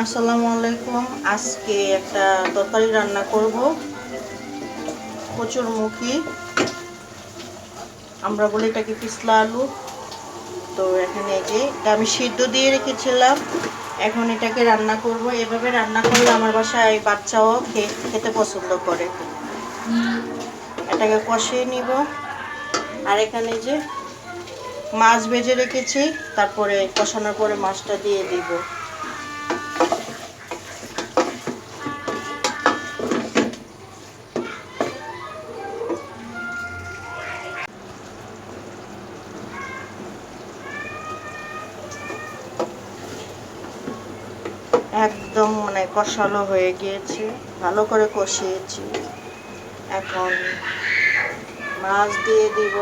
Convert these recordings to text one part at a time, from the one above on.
আসসালামু আলাইকুম। আজকে একটা তরকারি রান্না করব, কচুরমুখী। আমরা বলি এটাকে পিছলা আলু। তো এখানে এই যে এটা আমি সিদ্ধ দিয়ে রেখেছিলাম, এখন এটাকে রান্না করব। এভাবে রান্না করলে আমার বাসায় বাচ্চাও খেতে পছন্দ করে। এটাকে কষিয়ে নিব। আর এখানে যে মাছ ভেজে রেখেছি, তারপরে কষানোর পরে মাছটা দিয়ে দিব। একদম কষানো হয়ে গিয়েছে, ভালো করে কষিয়েছি। এখন মাছ দিয়ে দিব।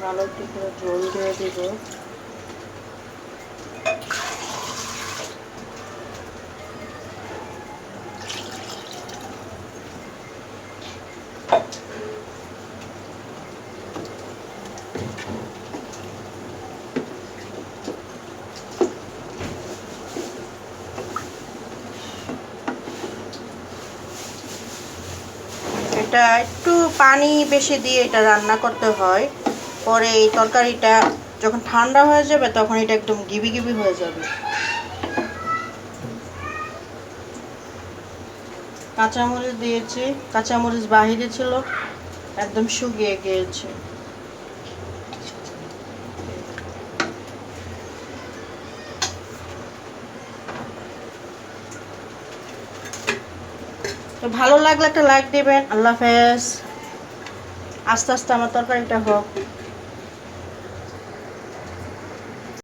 ভালো একটু করে ঝোল দিয়ে দিব। এটা একটু পানি বেশি দিয়ে এটা রান্না করতে হয়, পরে এই তরকারিটা যখন ঠান্ডা হয়ে যাবে তখন এটা একদম গিবি গিবি হয়ে যাবে। কাঁচামরিচ দিয়েছি, কাঁচামরিচ বাহিরে ছিল, একদম শুকিয়ে গিয়েছে। তো ভালো লাগলে একটা লাইক দিবেন। আল্লাহ হাফেজ। আস্তে আস্তে আমার তরকারিটা হোক।